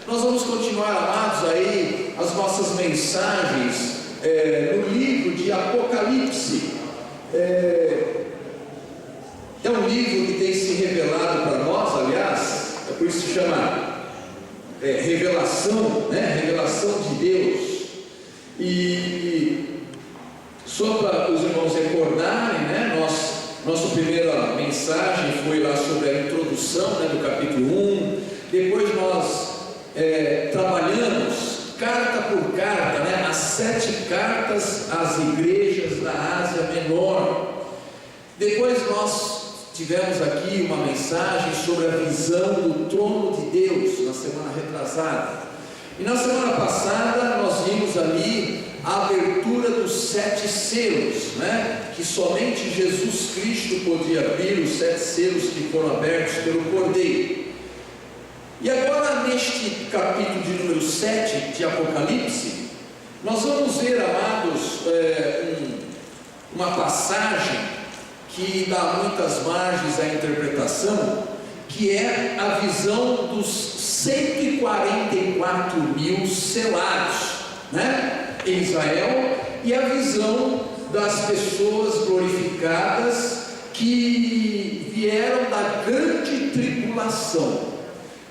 Nós vamos continuar, amados, aí as nossas mensagens no livro de Apocalipse. É um livro que tem se revelado para nós, aliás, é por isso que se chama revelação, né? Revelação de Deus. E só para os irmãos recordarem, né? Nossa primeira mensagem foi lá sobre a introdução, né, do capítulo 1. Depois nós trabalhamos carta por carta, né, as 7 cartas às igrejas da Ásia Menor. Depois nós tivemos aqui uma mensagem sobre a visão do trono de Deus, na semana retrasada. E na semana passada nós vimos ali a abertura dos 7 selos, né? Que somente Jesus Cristo podia abrir, os 7 selos que foram abertos pelo Cordeiro. E agora, neste capítulo de número 7 de Apocalipse, nós vamos ver, amados, uma passagem que dá muitas margens à interpretação, que é a visão dos 144 mil selados, né, em Israel, e a visão das pessoas glorificadas que vieram da grande tribulação.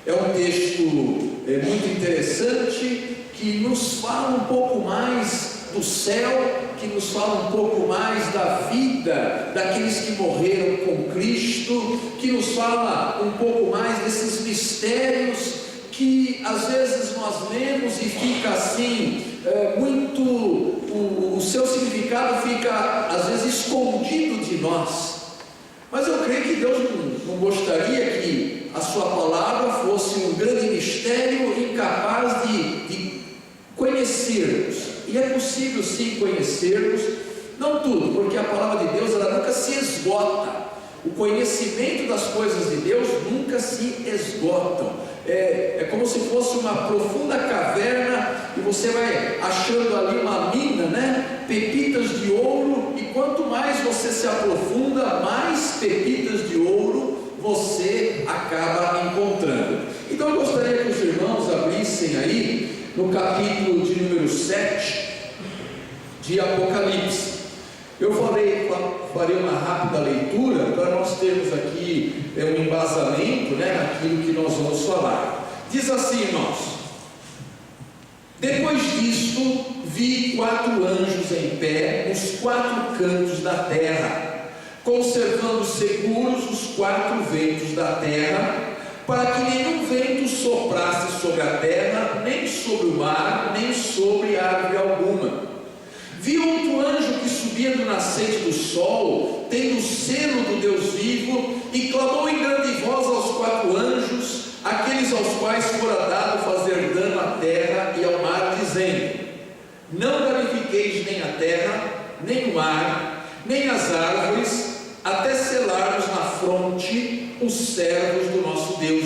É um texto muito interessante, que nos fala um pouco mais do céu, que nos fala um pouco mais da vida daqueles que morreram com Cristo, que nos fala um pouco mais desses mistérios que às vezes nós lemos e fica assim, o seu significado fica às vezes escondido de nós. Mas eu creio que Deus não gostaria que a sua palavra fosse um grande mistério incapaz de conhecermos. E é possível sim conhecermos, não tudo, porque a palavra de Deus ela nunca se esgota. O conhecimento das coisas de Deus nunca se esgotam. É como se fosse uma profunda caverna e você vai achando ali uma mina, né? Pepitas de ouro, e quanto mais você se aprofunda, mais pepitas de ouro você acaba encontrando. Então eu gostaria que os irmãos abrissem aí no capítulo de número 7 de Apocalipse. Eu farei uma rápida leitura para nós termos aqui um embasamento, né, naquilo que nós vamos falar. Diz assim, irmãos: depois disto vi 4 anjos em pé nos 4 cantos da terra, conservando seguros os 4 ventos da terra, para que nenhum vento soprasse sobre a terra, nem sobre o mar, nem sobre árvore alguma. Vi outro anjo que subia do nascente do sol, tendo o selo do Deus vivo, e clamou em grande voz aos 4 anjos, aqueles aos quais fora dado fazer dano à terra e ao mar, dizendo: não danifiqueis nem a terra, nem o mar, nem as árvores, até selarmos na fronte os servos do nosso Deus.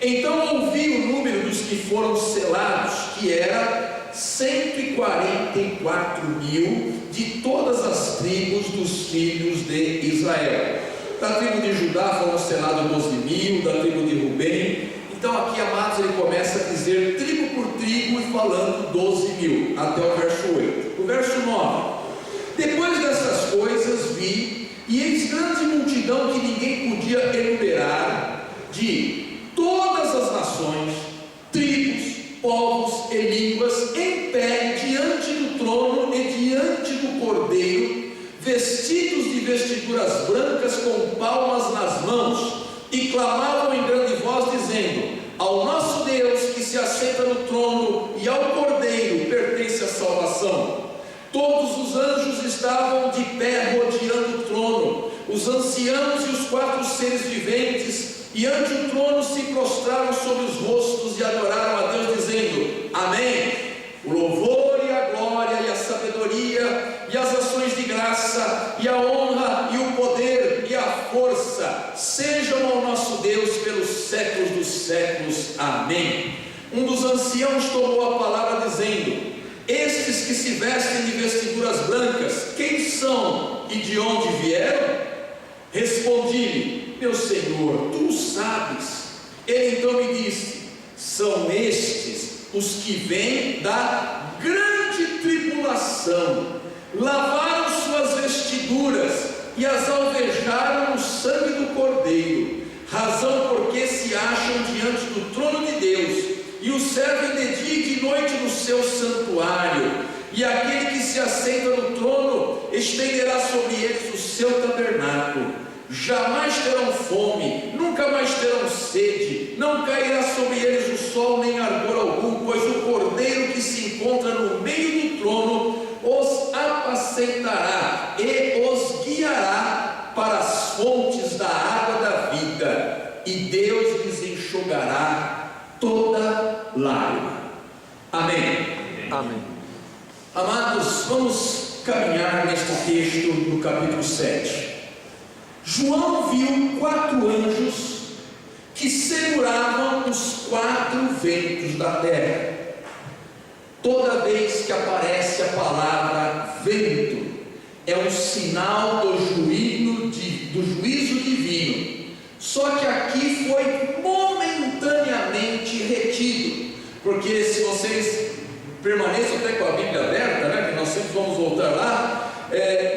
Então ouvi o número dos que foram selados, que era 144 mil, de todas as tribos dos filhos de Israel. Da tribo de Judá foram selados 12 mil, da tribo de Rubem. Então aqui, amados, ele começa a dizer tribo por tribo e falando 12 mil, até o verso 8. O verso 9: depois dessas coisas vi, e eis grande multidão que ninguém podia enumerar, de todas as nações, tribos, povos e línguas, em pé diante do trono e diante do Cordeiro, vestidos de vestiduras brancas, com palmas nas mãos, e clamavam em grande voz, dizendo: ao nosso Deus que se assenta no trono e ao Cordeiro pertence a salvação. Todos os anjos estavam de pé rodeando o trono, os anciãos e os 4 seres viventes, e ante o trono se prostraram sobre os rostos e adoraram a Deus, dizendo: amém. O louvor e a glória e a sabedoria e as ações de graça e a honra e o poder e a força sejam ao nosso Deus pelos séculos dos séculos. Amém. Um dos anciãos tomou a palavra, dizendo: estes que se vestem de vestiduras brancas, quem são e de onde vieram? Respondi-lhe: meu Senhor, tu o sabes. Ele então me disse: são estes os que vêm da grande tribulação, lavaram suas vestiduras e as alvejaram no sangue do Cordeiro, razão porque se acham diante do trono de Deus, e o servem de dia e de noite no seu santuário, e aquele que se assenta no trono estenderá sobre eles o seu tabernáculo. Jamais terão fome, nunca mais terão sede, não cairá sobre eles o sol nem ardor algum, pois o Cordeiro que se encontra no meio do trono os apacentará e os guiará para as fontes da água da vida, e Deus lhes enxugará toda lágrima. Amém. Amém. Amados, vamos caminhar neste texto no capítulo 7. João viu 4 anjos que seguravam os 4 ventos da terra. Toda vez que aparece a palavra vento, é um sinal do juízo divino. Só que aqui foi momentaneamente retido, porque se vocês permaneçam até com a Bíblia aberta, né, que nós sempre vamos voltar lá,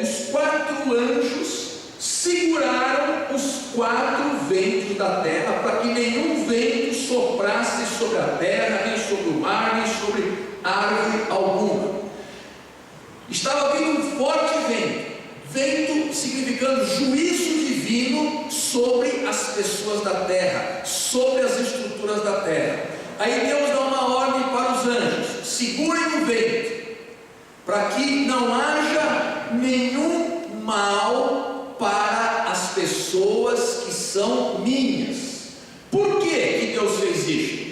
os 4 anjos seguraram os 4 ventos da terra, para que nenhum vento soprasse sobre a terra, nem sobre o mar, nem sobre árvore alguma. Estava vindo um forte vento significando juízo divino sobre as pessoas da terra, sobre as estruturas da terra. Aí Deus dá uma ordem para os anjos: segurem o vento, para que não haja nenhum mal para as pessoas que são minhas. Por que Deus fez isso?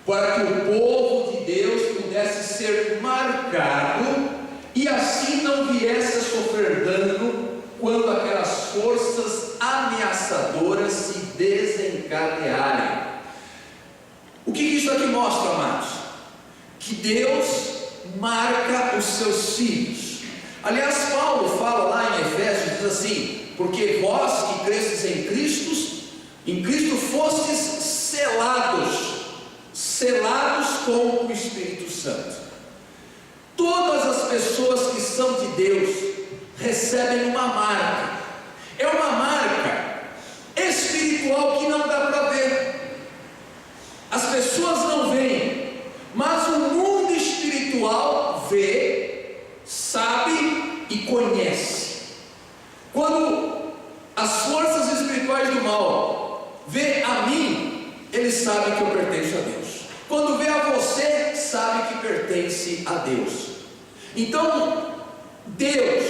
Para que o povo de Deus pudesse ser marcado e assim não viesse a sofrer dano quando aquelas forças ameaçadoras se desencadearem. O que isso aqui mostra, amados? Que Deus marca os seus filhos. Aliás, Paulo fala lá em Efésios, diz assim: porque vós que cresces em Cristo fostes selados com o Espírito Santo. Todas as pessoas que são de Deus recebem uma marca. É uma marca espiritual que não dá para ver. As pessoas não veem, mas o mundo espiritual vê, sabe e conhece. Quando as forças espirituais do mal vê a mim, eles sabem que eu pertenço a Deus. Quando vê a você, sabe que pertence a Deus. Então Deus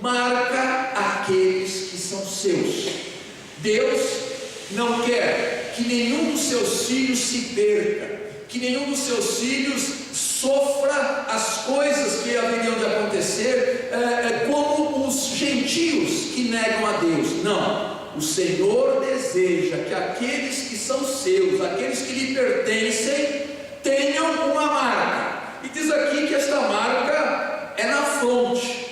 marca aqueles que são seus. Deus não quer que nenhum dos seus filhos se perca, que nenhum dos seus filhos sofra as coisas que haveriam de acontecer, como os gentios que negam a Deus. Não, o Senhor deseja que aqueles que são seus, aqueles que lhe pertencem, tenham uma marca. E diz aqui que esta marca é na fronte,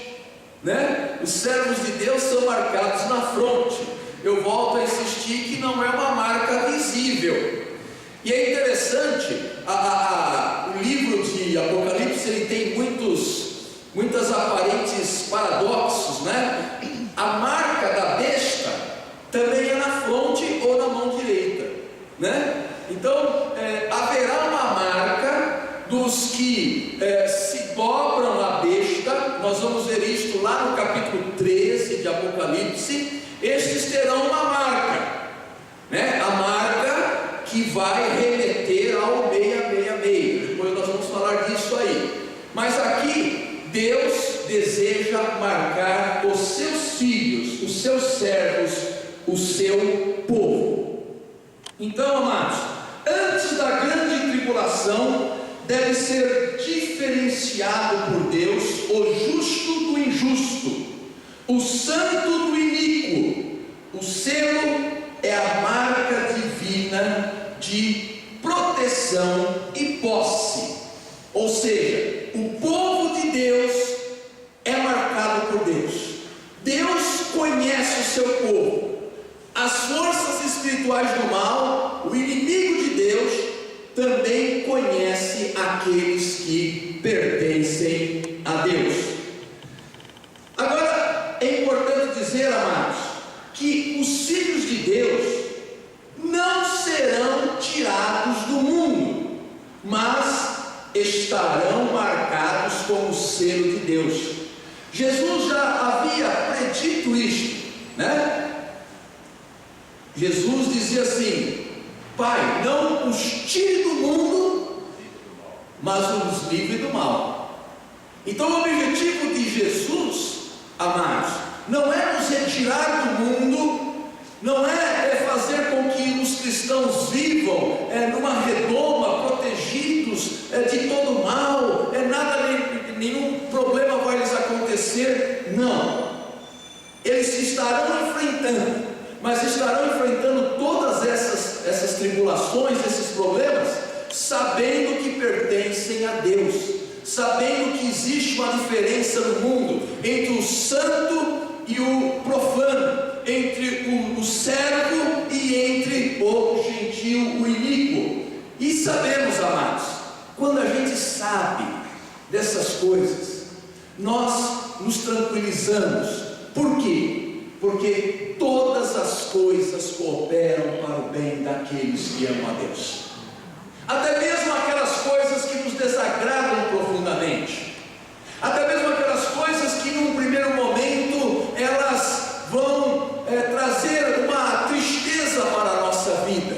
né? Os servos de Deus são marcados na fronte. Eu volto a insistir que não é uma marca visível. E é interessante, o livro de Apocalipse, ele tem muitas aparentes paradoxos, né? A marca da besta também é na fronte ou na mão direita, né? Então haverá uma marca dos que se dobram à besta. Nós vamos ver isto lá no capítulo 13 de Apocalipse. Estes terão uma marca, né? A marca que vai remeter ao 666. Depois nós vamos falar disso aí. Mas aqui Deus deseja marcar os seus filhos, os seus servos, o seu povo. Então, amados, antes da grande tribulação deve ser diferenciado por Deus o justo do injusto, o santo do iníquo. O selo é a marca divina de proteção e posse. Ou seja, o povo de Deus é marcado por Deus. Deus conhece o seu povo. As forças espirituais do mal, o inimigo de Deus, também conhece aqueles que pertencem a Deus. Agora, é importante dizer, amados, que os filhos de Deus não serão tirados do mundo, mas estarão marcados com o selo de Deus. Jesus já havia predito isto, né? Jesus dizia assim: Pai, não os tire do mundo, mas os livre do mal. Então o objetivo de Jesus, amados, não é nos retirar do mundo, não é fazer com que os cristãos vivam numa redoma, protegidos de todo mal, nenhum problema vai lhes acontecer. Não, eles estarão enfrentando, mas estarão enfrentando todas essas tribulações, esses problemas, sabendo que pertencem a Deus, sabendo que existe uma diferença no mundo entre o santo e o profano, entre o servo e entre o gentil, o iníquo. E sabemos, amados, quando a gente sabe dessas coisas, nós nos tranquilizamos. Por quê? Porque todas as coisas cooperam para o bem daqueles que amam a Deus, até mesmo aquelas coisas que nos desagradam profundamente, até mesmo aquelas coisas que num primeiro momento elas vão trazer uma tristeza para a nossa vida.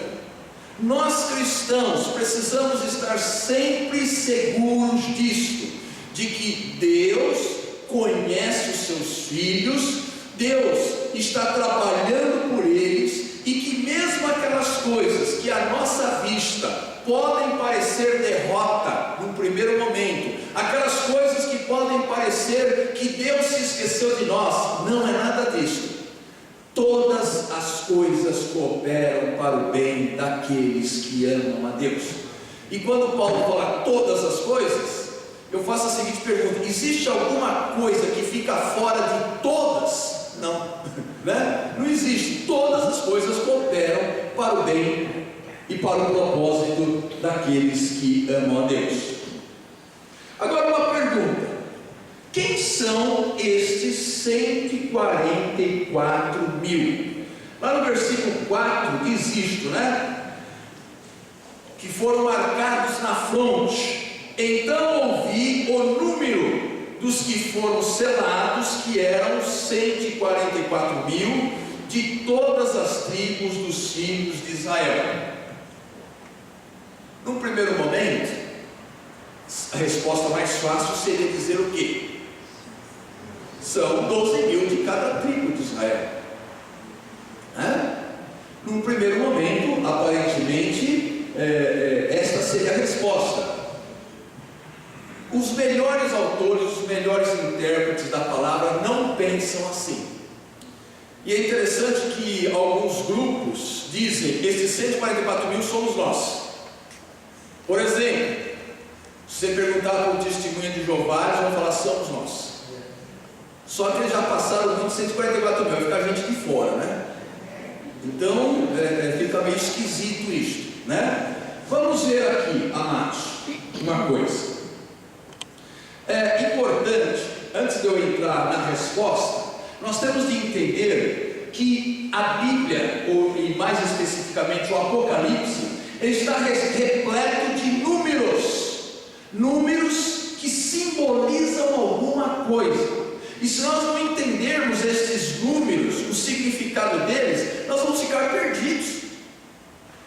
Nós cristãos precisamos estar sempre seguros disto, de que Deus conhece os seus filhos, Deus está trabalhando por eles, e que mesmo aquelas coisas que à nossa vista podem parecer derrota no primeiro momento, aquelas coisas que podem parecer que Deus se esqueceu de nós, não é nada disso. Todas as coisas cooperam para o bem daqueles que amam a Deus. E quando Paulo fala todas as coisas, eu faço a seguinte pergunta: existe alguma coisa que fica fora de todas? Não, né? Não existe. Todas as coisas cooperam para o bem e para o propósito daqueles que amam a Deus. Agora uma pergunta: quem são estes 144 mil? Lá no versículo 4 diz isto, né? Que foram marcados na fronte. Então ouvi o número dos que foram selados, que eram 144 mil, de todas as tribos dos filhos de Israel. Num primeiro momento, a resposta mais fácil seria dizer o quê? São 12 mil de cada tribo de Israel. Num primeiro momento, aparentemente, esta seria a resposta. Os melhores autores, os melhores intérpretes da palavra não pensam assim. E é interessante que alguns grupos dizem: esses 144 mil somos nós. Por exemplo, se você perguntar para o testemunho de Jeová, eles vão falar: somos nós. Só que eles já passaram muito 144 mil, vai ficar gente de fora, né? Então fica meio esquisito isto, né? Vamos ver aqui, amados, uma coisa. É importante, antes de eu entrar na resposta, nós temos de entender que a Bíblia, e mais especificamente o Apocalipse, ele está repleto de números que simbolizam alguma coisa. E se nós não entendermos esses números, o significado deles, nós vamos ficar perdidos.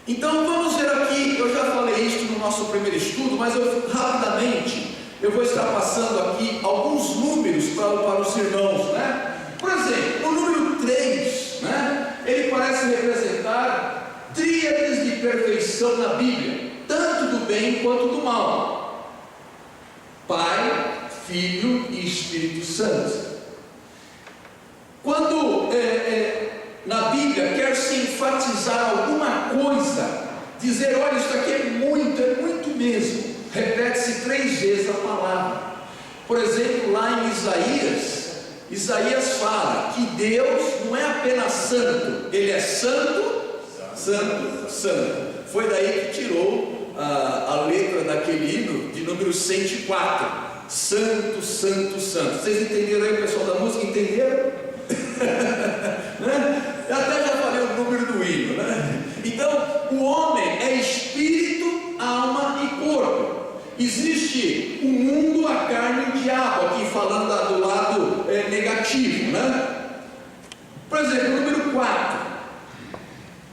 Então vamos ver aqui, eu já falei isso no nosso primeiro estudo, mas rapidamente eu vou estar passando aqui alguns números para os irmãos, né? Por exemplo, o número 3, né? Ele parece representar tríades de perfeição na Bíblia, tanto do bem quanto do mal: Pai, Filho e Espírito Santo. Quando na Bíblia quer se enfatizar alguma coisa, dizer: olha, isso aqui é muito mesmo, repete-se 3 vezes a palavra. Por exemplo, lá em Isaías fala que Deus não é apenas santo, Ele é santo, santo, santo. Foi daí que tirou a letra daquele hino de número 104, Santo, Santo, Santo. Vocês entenderam aí, o pessoal da música, entenderam? Né? Eu até já falei o número do hino, né? Então, o homem é espírito, alma e corpo. Existe o mundo, a carne e o diabo, aqui falando do lado negativo, né? Por exemplo, o número 4.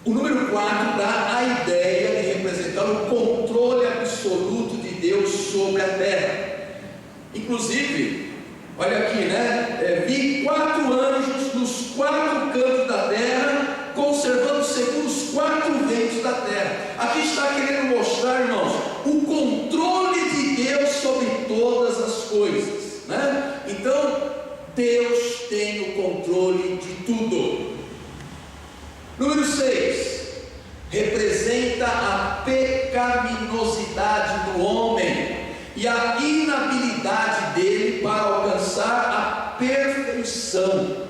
O número 4 dá a ideia de representar o controle absoluto de Deus sobre a terra. Inclusive, olha aqui, né? Vi 4 anjos nos 4 cantos da terra, conservando segundo os 4 ventos da terra. Aqui está querendo mostrar, irmãos, o controle de Deus sobre todas as coisas, né? Então, Deus tem o controle de tudo. Número 6, representa a pecaminosidade do homem e a inabilidade dele para alcançar a perfeição.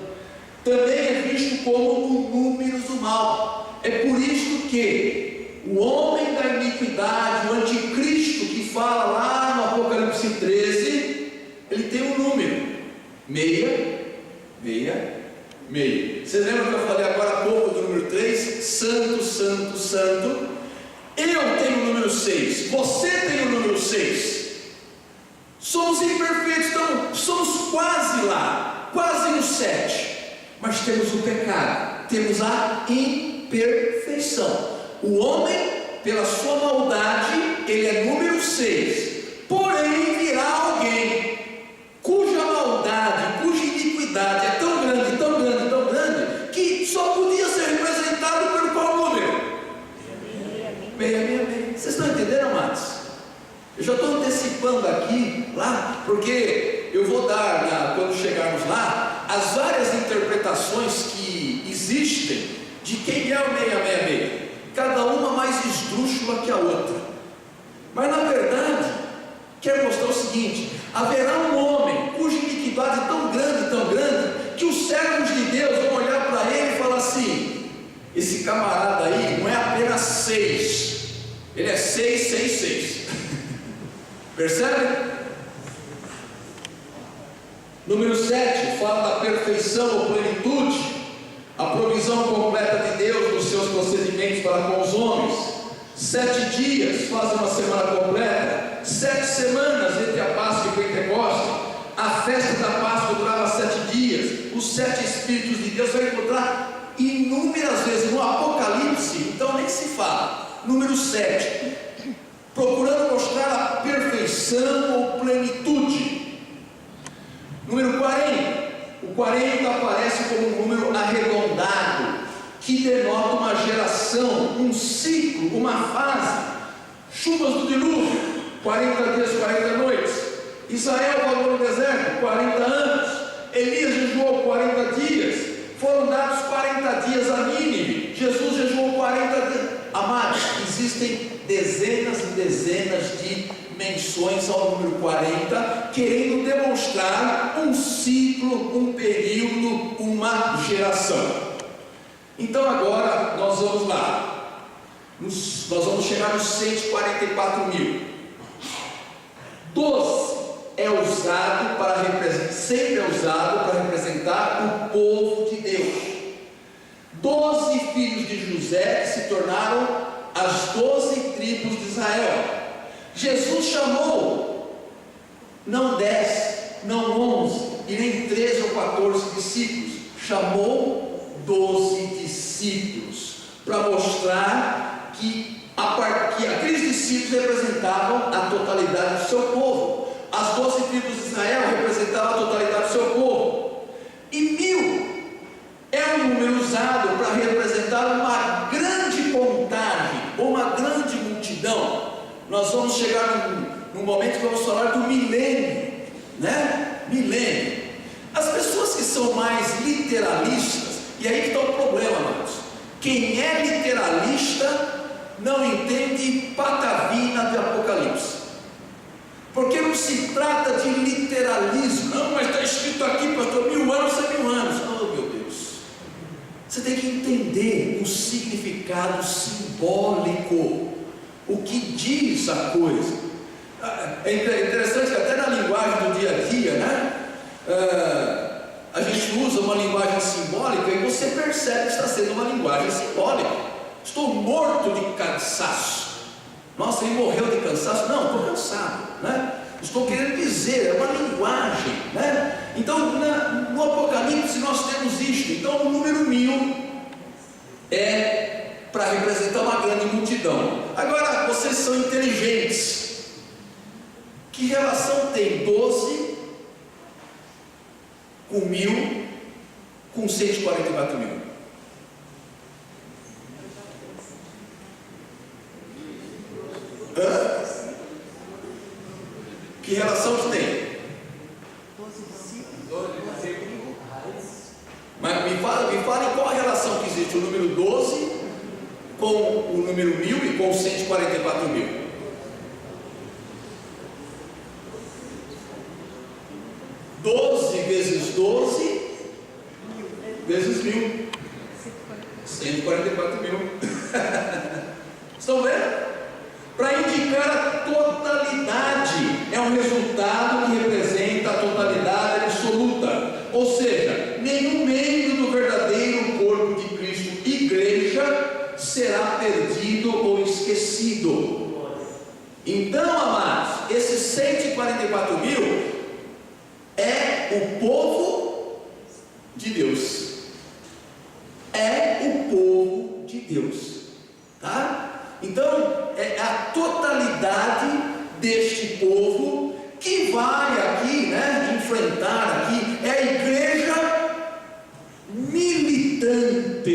Também é visto como o número do mal. É por isso que o homem da iniquidade, o anticristo, que fala lá no Apocalipse 13, ele tem um número: 666. Vocês lembram que eu falei agora há pouco do número 3? Santo, Santo, Santo. Eu tenho o número 6, você tem o número 6. Somos imperfeitos, então somos quase lá, quase no 7. Mas temos o pecado, temos a imperfeição. O homem, pela sua maldade, ele é número 6. Porém, virá alguém cuja maldade, cuja iniquidade é tão grande, tão grande, tão grande, que só podia ser representado pelo qual número? 666. Vocês estão entendendo, amados? Eu já estou antecipando aqui, lá, porque eu vou dar, quando chegarmos lá, as várias interpretações que existem de quem é o 666, cada uma mais esdrúxula que a outra. Mas na verdade, quero mostrar o seguinte: haverá um homem cuja iniquidade é tão grande, que os servos de Deus vão olhar para ele e falar assim: esse camarada aí não é apenas 6, ele é 666. Percebe? Número 7 fala da perfeição ou plenitude, a provisão completa de Deus nos seus procedimentos para com os homens. 7 dias fazem uma semana completa, 7 semanas entre a Páscoa e Pentecostes. A festa da Páscoa durava 7 dias. Os 7 Espíritos de Deus vai encontrar inúmeras vezes no Apocalipse, então nem se fala. Número 7, procurando mostrar a perfeição ou plenitude. Número 40, o 40 aparece como um número arredondado, que denota uma geração, um ciclo, uma fase. Chuvas do dilúvio, 40 dias, 40 noites. Israel vagou no deserto, 40 anos. Elias jejuou 40 dias. Foram dados 40 dias a Nínive. Jesus jejuou 40 dias. Amados, existem dezenas e dezenas de menções ao número 40, querendo demonstrar um ciclo, um período, uma geração. Então agora nós vamos lá, nós vamos chegar nos 144 mil. 12 é usado para representar, sempre é usado para representar o povo de Deus. 12 filhos de José que se tornaram as 12 tribos de Israel. Jesus chamou não 10, não 11 e nem 13 ou 14 discípulos, chamou 12 discípulos, para mostrar que aqueles discípulos representavam a totalidade do seu povo. As 12 tribos de Israel representavam a totalidade do seu povo. E 1000 é um número usado para representar uma grande contagem, uma grande multidão. Nós vamos chegar num momento que vamos falar do milênio, né? Milênio. As pessoas que são mais literalistas, e aí que está o problema, amados. Quem é literalista não entende patavina de Apocalipse, porque não se trata de literalismo. Não, mas está escrito aqui, pastor, 1000 anos é 1000 anos. Oh, meu Deus! Você tem que entender o significado simbólico. o que diz a coisa. É interessante que até na linguagem do dia a dia, né? A gente usa uma linguagem simbólica e você percebe que está sendo uma linguagem simbólica. Estou morto de cansaço. Nossa, ele morreu de cansaço? Não, estou cansado, né? Estou querendo dizer, é uma linguagem, né? Então, no Apocalipse nós temos isto. Então, o número 1000 é para representar uma grande multidão. Agora, vocês são inteligentes. Que relação tem 12 com 1000 com 144 mil? Que relação que tem? Mas me fala qual a relação que existe o número 12 com o número 1000 e com 144 mil. Vezes 12 vezes 1000, 144 mil. Estão vendo? Para indicar a totalidade, é um resultado que representa a totalidade absoluta, ou seja, nenhum membro do verdadeiro corpo de Cristo, igreja, será perdido ou esquecido. Então, amados, esses 144 mil é o povo de Deus. É o povo de Deus, tá? Então, é a totalidade deste povo que vai aqui, né, enfrentar aqui, é a igreja militante.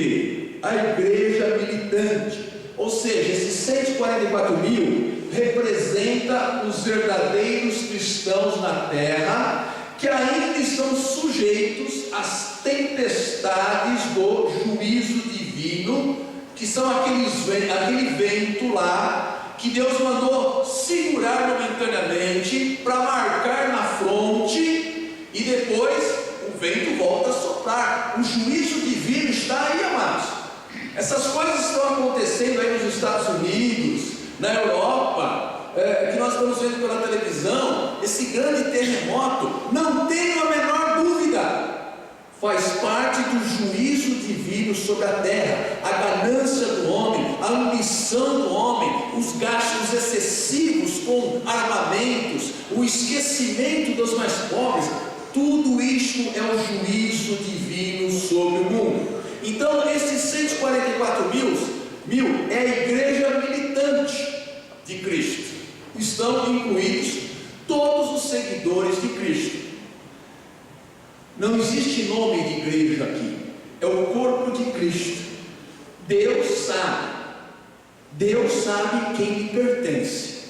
A igreja militante. Ou seja, esses 144 mil representa os verdadeiros cristãos na terra, que ainda estão sujeitos às tempestades do juízo divino, que são aquele vento lá, que Deus mandou segurar momentaneamente, para marcar na fronte, e depois o vento volta a soprar. O juízo divino está aí, amados. Essas coisas estão acontecendo aí nos Estados Unidos, na Europa, que nós estamos vendo pela televisão. Esse grande terremoto, não tenho a menor dúvida, faz parte do juízo divino sobre a terra. A ganância do homem, a ambição do homem, os gastos excessivos com armamentos, o esquecimento dos mais pobres, tudo isto é o juízo divino sobre o mundo. Então, esses 144 mil é a igreja militante de Cristo. Estão incluídos todos os seguidores de Cristo. Não existe nome de igreja aqui, é o corpo de Cristo. Deus sabe quem lhe pertence.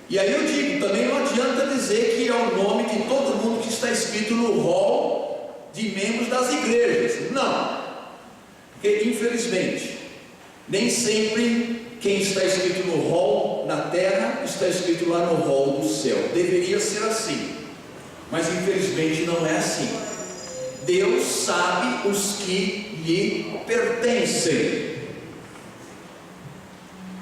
E aí eu digo, também não adianta dizer que é o nome de todo mundo que está escrito no rol de membros das igrejas. Não, porque infelizmente, nem sempre quem está escrito no rol na terra está escrito lá no rol do céu. Deveria ser assim, mas infelizmente não é assim. Deus sabe os que lhe pertencem.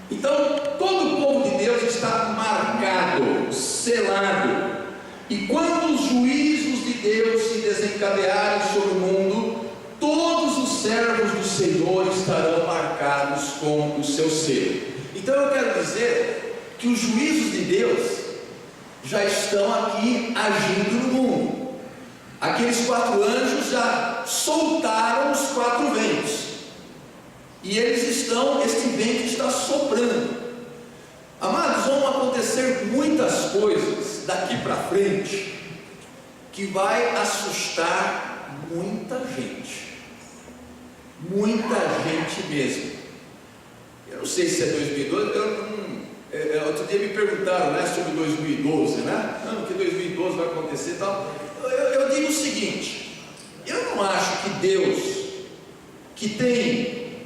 Então, todo o povo de Deus está marcado, selado. E quando os juízos de Deus se desencadearem sobre o mundo, todos os servos do Senhor estarão marcados com o seu selo. Então eu quero dizer que os juízos de Deus já estão aqui agindo no mundo. Aqueles 4 anjos já soltaram os 4 ventos, e este vento está soprando. Amados, vão acontecer muitas coisas daqui para frente que vai assustar muita gente mesmo. Eu não sei se é 2012, outro dia me perguntaram, né, sobre 2012, né? Não, que 2012 vai acontecer e tal. Eu digo o seguinte: eu não acho que Deus, que tem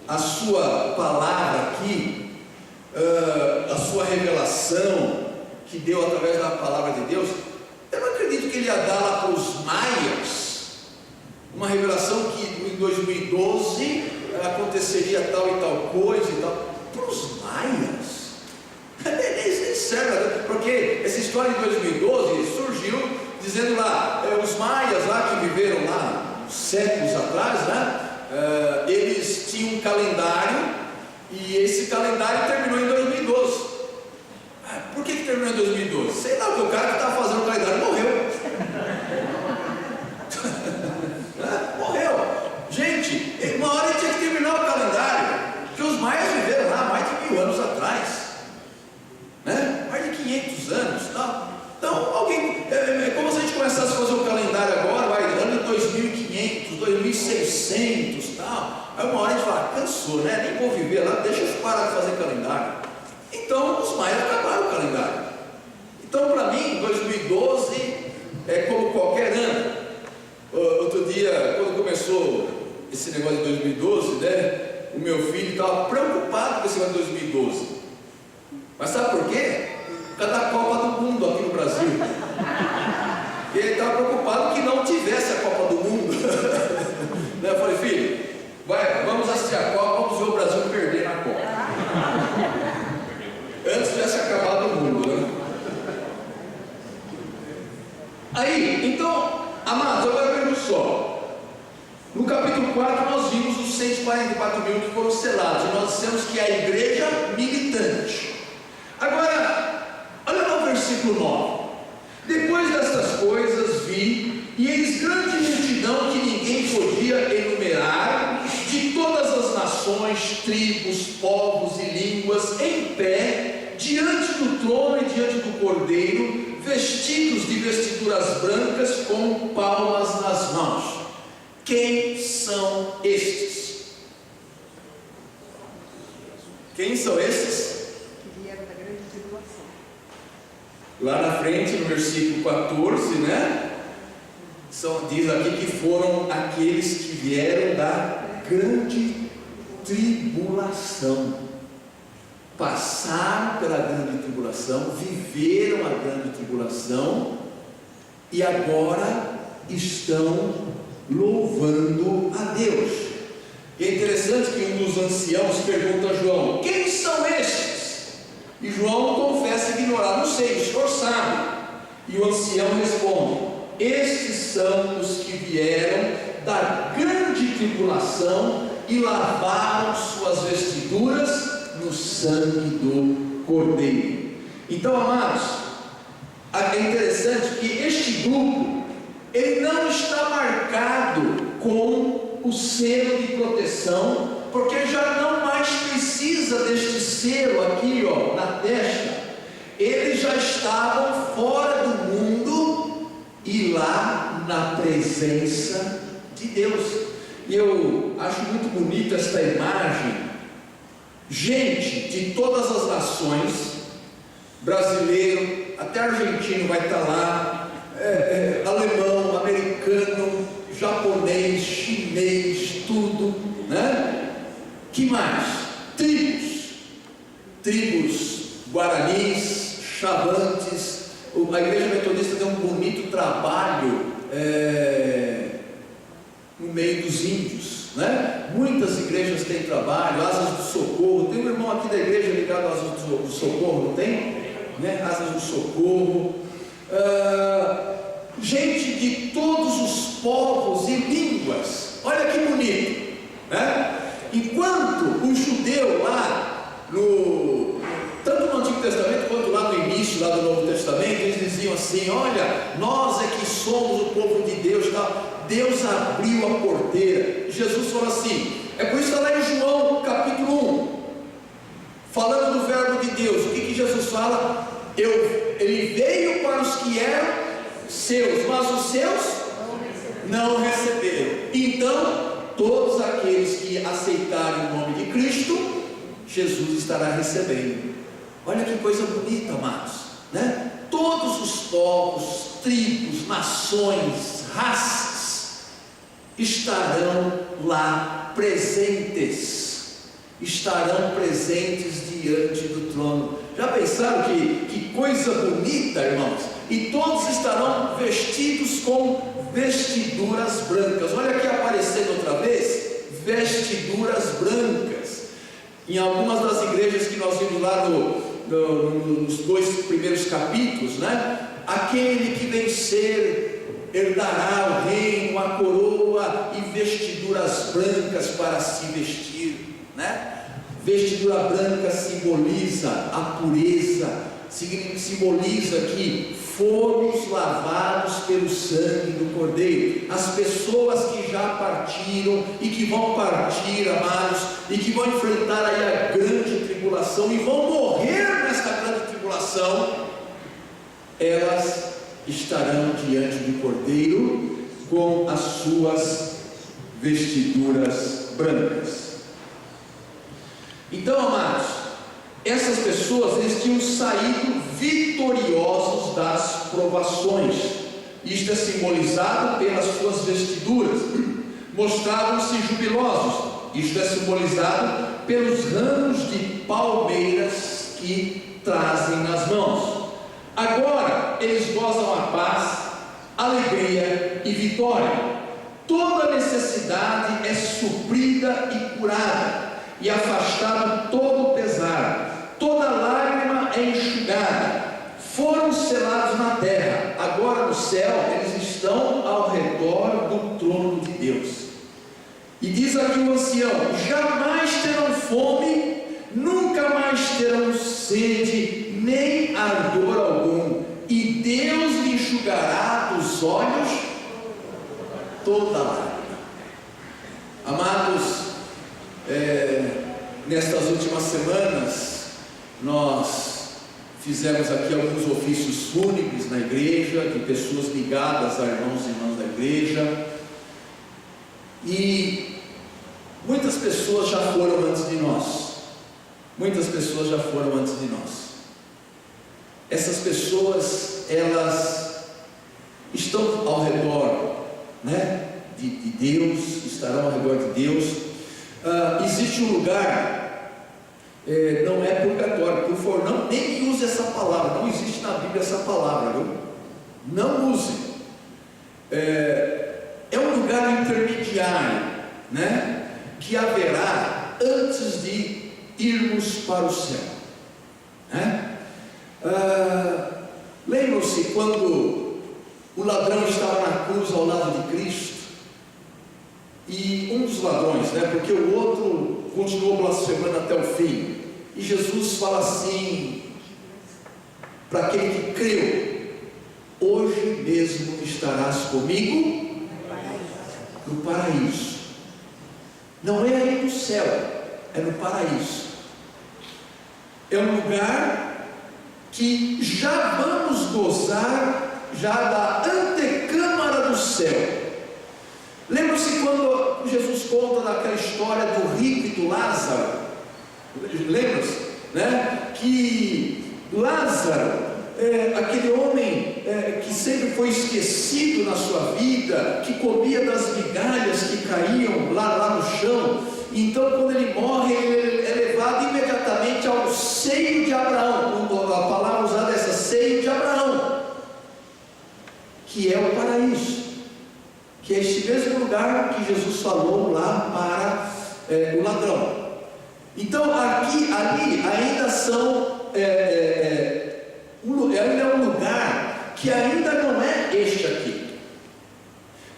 a sua palavra aqui, a sua revelação que deu através da palavra de Deus, eu não acredito que ele ia dar lá para os maias uma revelação que em 2012 aconteceria tal e tal coisa e tal. Para os maias, serve, porque essa história de 2012 surgiu dizendo lá, os maias lá que viveram lá séculos atrás, né? Eles tinham um calendário e esse calendário terminou em 2012. Por que terminou em 2012? Sei lá, porque o cara que estava fazendo o calendário morreu. Morreu. Gente, uma hora ele tinha que terminar o calendário, porque os maias viveram lá mais de 1000 anos atrás, né? Mais de 500 anos, tá? Então, alguém, como se a gente começasse a fazer o calendário agora, vai, ano 2500, 2600, tal. Aí uma hora a gente fala, cansou, né? Nem vou viver lá, deixa eu parar de fazer calendário. Então, os maias acabaram o calendário. Então, para mim, 2012 é como qualquer ano. Outro dia, quando começou esse negócio de 2012, né? O meu filho estava preocupado com esse negócio de 2012. Mas sabe por quê? Por causa da Copa do Mundo aqui no Brasil. Ele estava preocupado que não tivesse a Copa do Mundo. Eu falei, filho, vamos assistir a Copa, vamos ver o Brasil perder na Copa. Antes tivesse acabado o mundo, né? Aí, então, amados, agora vejam só. No capítulo 4 nós vimos os 144 mil que foram selados, e nós dissemos que é a igreja militante. Agora, olha lá o versículo 9. Depois dessas coisas vi, e eis grande multidão que ninguém podia enumerar, de todas as nações, tribos, povos e línguas, em pé, diante do trono e diante do Cordeiro, vestidos de vestiduras brancas, com palmas nas mãos. Quem são estes? Quem são estes? Que vieram da grande tribulação. Lá na frente, no versículo 14, né? Diz aqui que foram aqueles que vieram da grande tribulação. Passaram pela grande tribulação, viveram a grande tribulação e agora estão louvando a Deus. E é interessante que um dos anciãos pergunta a João: quem são estes? E João confessa ignorar, não sei, o senhor sabe. E o ancião responde: estes são os que vieram da grande tribulação e lavaram suas vestiduras no sangue do Cordeiro. Então, amados, é interessante que este grupo, ele não está marcado com o selo de proteção, porque já não mais precisa deste selo aqui, ó, na testa. Eles já estavam fora do mundo e lá na presença de Deus. E eu acho muito bonita esta imagem. Gente de todas as nações, brasileiro, até argentino vai estar lá, alemão, americano, japonês, chinês, tudo, né? Que mais? Tribos guaranis, chavantes. A igreja metodista tem um bonito trabalho no meio dos índios, né? Muitas igrejas têm trabalho. Asas do Socorro, tem um irmão aqui da igreja ligado às Asas do Socorro, não tem? Né? Asas do Socorro. Gente de todos os povos e línguas. Olha que bonito, né? Enquanto o judeu lá tanto no Antigo Testamento quanto lá no início lá do Novo Testamento, eles diziam assim: olha, nós é que somos o povo de Deus, tá? Deus abriu a porteira. Jesus falou assim, é por isso que está lá em João capítulo 1, falando do verbo de Deus. O que Jesus fala? Ele veio para os que eram seus, mas os seus não receberam. Então, todos aqueles que aceitarem o nome de Cristo, Jesus estará recebendo. Olha que coisa bonita, amados, né? Todos os povos, tribos, nações, raças estarão lá presentes, estarão presentes diante do trono. Já pensaram que coisa bonita, irmãos? E todos estarão vestidos com vestiduras brancas. Olha aqui aparecendo outra vez, vestiduras brancas. Em algumas das igrejas que nós vimos lá nos 2 primeiros capítulos, né? Aquele que vencer herdará o reino, a coroa e vestiduras brancas para se vestir, né? Vestidura branca simboliza a pureza, simboliza que fomos lavados pelo sangue do Cordeiro. As pessoas que já partiram e que vão partir, amados, e que vão enfrentar aí a grande tribulação e vão morrer nesta grande tribulação, elas estarão diante do Cordeiro com as suas vestiduras brancas. Então, amados, essas pessoas, eles tinham saído vitoriosos das provações. Isto é simbolizado pelas suas vestiduras. Mostravam-se jubilosos. Isto é simbolizado pelos ramos de palmeiras que trazem nas mãos. Agora eles gozam a paz, alegria e vitória. Toda necessidade é suprida e curada, e afastado todo o pesar, toda lágrima é enxugada. Foram selados na terra, agora no céu eles estão ao redor do trono de Deus. E diz aqui o ancião: jamais terão fome, nunca mais terão sede, nem ardor algum, e Deus lhe enxugará dos olhos toda lágrima. Amados, nestas últimas semanas nós fizemos aqui alguns ofícios fúnebres na igreja, de pessoas ligadas a irmãos e irmãs da igreja, e muitas pessoas já foram antes de nós. Essas pessoas, elas estão ao redor, né, de Deus, estarão ao redor de Deus. Existe um lugar, não é purgatório, por favor, não, nem use essa palavra, não existe na Bíblia essa palavra, viu? Não use. É um lugar intermediário, né, que haverá antes de irmos para o céu, né? Lembram-se quando o ladrão estava na cruz ao lado de Cristo? E um dos ladrões, né, porque o outro continuou blasfemando até o fim, e Jesus fala assim para aquele que creu: hoje mesmo estarás comigo no paraíso. Não é aí no céu, é no paraíso. É um lugar que já vamos gozar já da antecâmara do céu. Lembra-se quando Jesus conta daquela história do rico e do Lázaro? Lembra-se, né? Que Lázaro, aquele homem que sempre foi esquecido na sua vida, que comia das migalhas que caíam lá no chão. Então, quando ele morre, ele é levado imediatamente ao seio de Abraão. A palavra usada é essa, seio de Abraão, que é o paraíso, que é este mesmo lugar que Jesus falou lá para o ladrão. Então ali ainda são ainda é um lugar que ainda não é este aqui,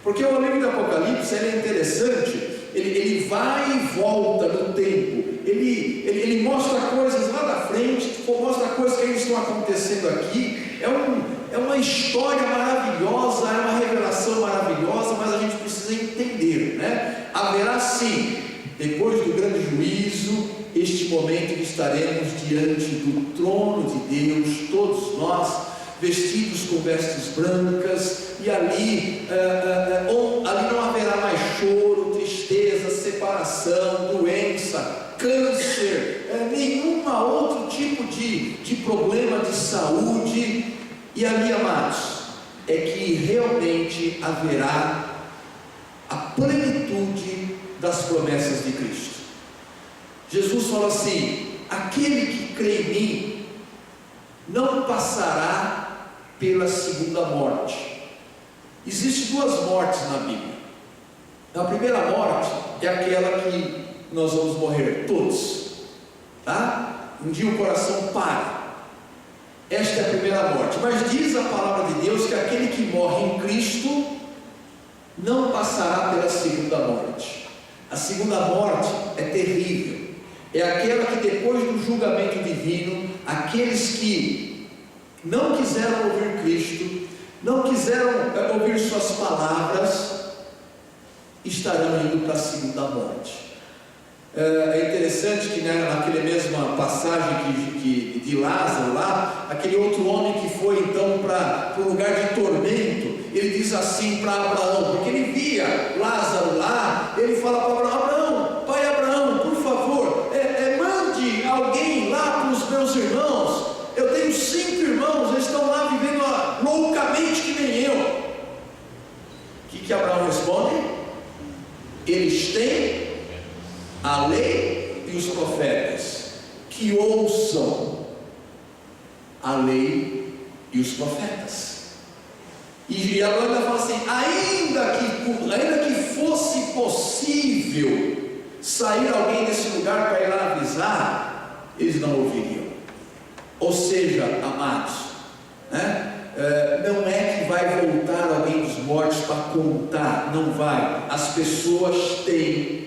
porque o livro do Apocalipse é interessante. Ele vai e volta no tempo, ele mostra coisas lá da frente, mostra coisas que ainda estão acontecendo aqui. É uma história maravilhosa, é uma revelação maravilhosa, mas a gente precisa entender, né? Haverá sim, depois do grande juízo, este momento que estaremos diante do trono de Deus, todos nós, vestidos com vestes brancas, e ali não haverá mais choro, tristeza, separação, doença, câncer, nenhum outro tipo de problema de saúde. E ali, amados, é que realmente haverá a plenitude das promessas de Cristo. Jesus fala assim: aquele que crê em mim não passará pela segunda morte. Existem duas mortes na Bíblia. A primeira morte é aquela que nós vamos morrer todos, tá? Um dia o coração para, Esta é a primeira morte. Mas diz a palavra de Deus que aquele que morre em Cristo não passará pela segunda morte. A segunda morte é terrível. É aquela que depois do julgamento divino, aqueles que não quiseram ouvir Cristo, não quiseram ouvir suas palavras, estarão indo para a segunda morte. É interessante que naquela mesma passagem de Lázaro lá, aquele outro homem que foi então para um lugar de tormento, ele diz assim para Abraão, porque ele via Lázaro lá, ele fala para Abraão: Abraão, pai Abraão, por favor, mande alguém lá para os meus irmãos, eu tenho 5 irmãos, eles estão lá vivendo loucamente que nem eu. O que Abraão responde? Eles têm a lei e os profetas, que ouçam a lei e os profetas. E agora ainda fala assim: ainda que fosse possível sair alguém desse lugar para ir lá avisar, eles não ouviriam. Ou seja, amados, não é que vai voltar alguém dos mortos para contar, não vai. As pessoas têm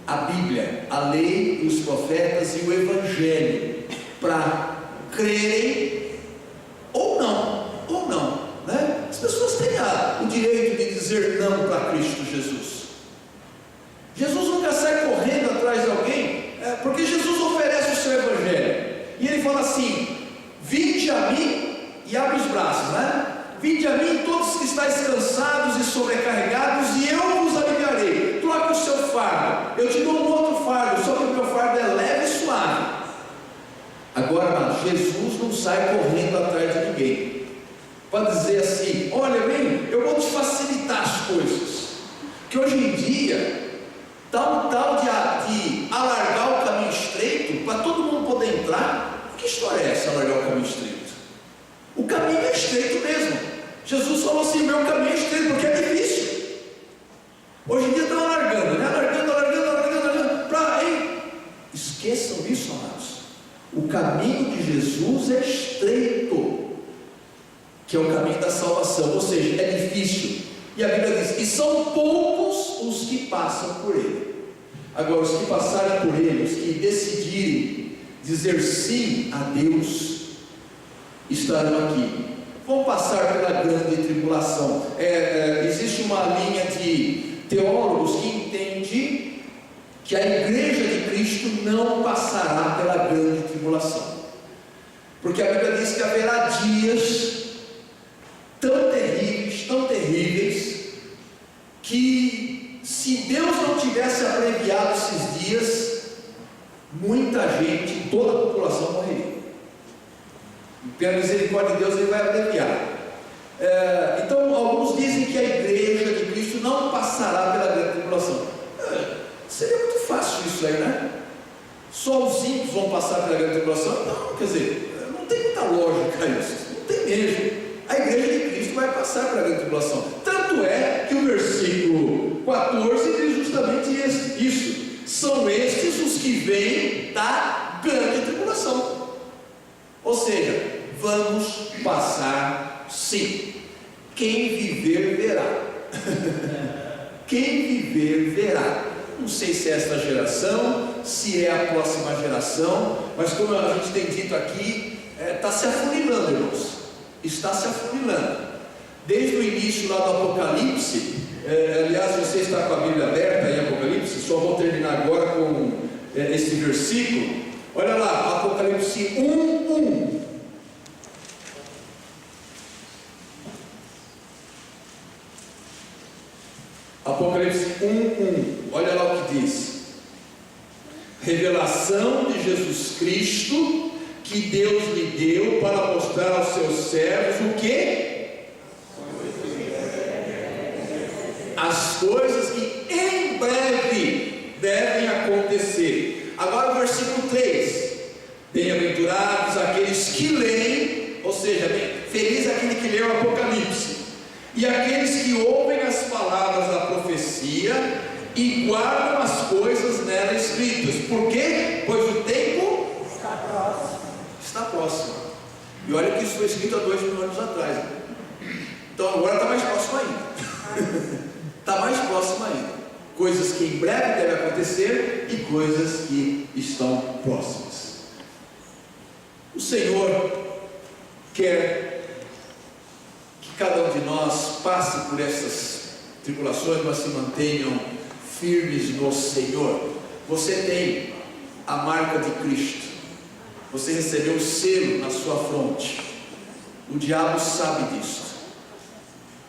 a Bíblia, a lei, os profetas e o Evangelho para crerem ou não, né? As pessoas têm o direito de dizer não para Cristo Jesus. Jesus nunca sai correndo atrás de alguém, porque Jesus oferece o seu Evangelho, e ele fala assim: vinde a mim, e abre os braços, né? Vinde a mim todos que estáis cansados e sobrecarregados, e eu vos aliviarei. Troca o seu fardo, eu te dou um outro fardo, só que o meu fardo é leve e suave. Agora, Jesus não sai correndo atrás de ninguém para dizer assim: olha bem, eu vou te facilitar as coisas. Que hoje em dia está um tal de alargar o caminho estreito para todo mundo poder entrar. Que história é essa, alargar o caminho estreito? O caminho é estreito mesmo. Jesus falou assim: meu caminho é estreito, porque é difícil. Hoje em dia estão alargando, né? Alargando. Esqueçam isso, amados. O caminho de Jesus é estreito, que é o caminho da salvação, ou seja, é difícil. E a Bíblia diz: e são poucos os que passam por ele. Agora, os que passarem por ele, os que decidirem dizer sim a Deus, estarão aqui. Vão passar pela grande tribulação. Existe uma linha de teólogos que entende que a igreja de Cristo não passará pela grande tribulação, porque a Bíblia diz que haverá dias tão terríveis, que se Deus não tivesse abreviado esses dias, muita gente, toda a população morreria. Pela misericórdia de Deus, ele vai abreviar. Então, alguns dizem que a igreja de Cristo não passará pela grande tribulação. Seria muito fácil isso aí, né? Só os ímpios vão passar pela grande tribulação? Não, quer dizer, não tem muita lógica isso, não tem mesmo. A igreja de Cristo vai passar pela grande tribulação. Tanto é que o versículo 14 diz justamente isso: são estes os que vêm da grande tribulação. Ou seja, vamos passar sim. Quem viver verá. Quem viver verá. Não sei se é esta geração, se é a próxima geração, mas como a gente tem dito aqui, está se afunilando, irmãos. Está se afunilando. Desde o início lá do Apocalipse, aliás, você está com a Bíblia aberta em Apocalipse, só vou terminar agora com esse versículo. Olha lá, Apocalipse 1:1. Apocalipse 1:1. Olha lá o que diz: revelação de Jesus Cristo, que Deus lhe deu para mostrar aos seus servos o que? As coisas que em breve devem acontecer. Agora o versículo 3: bem-aventurados aqueles que leem, ou seja, feliz aquele que lê o Apocalipse, e aqueles que ouvem as palavras da profecia e guardam as coisas nela escritas. Por quê? Pois o tempo está próximo. E olha que isso foi escrito há 2000 anos atrás. Então agora está mais próximo ainda. Está mais próximo ainda. Coisas que em breve devem acontecer e coisas que estão próximas. O Senhor quer que cada um de nós passe por essas tribulações, mas se mantenham firmes no Senhor. Você tem a marca de Cristo. Você recebeu o selo na sua fronte. O diabo sabe disso.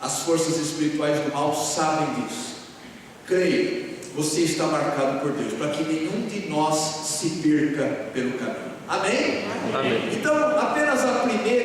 As forças espirituais do mal sabem disso. Creia, você está marcado por Deus, para que nenhum de nós se perca pelo caminho. Amém? Amém. Então, apenas a primeira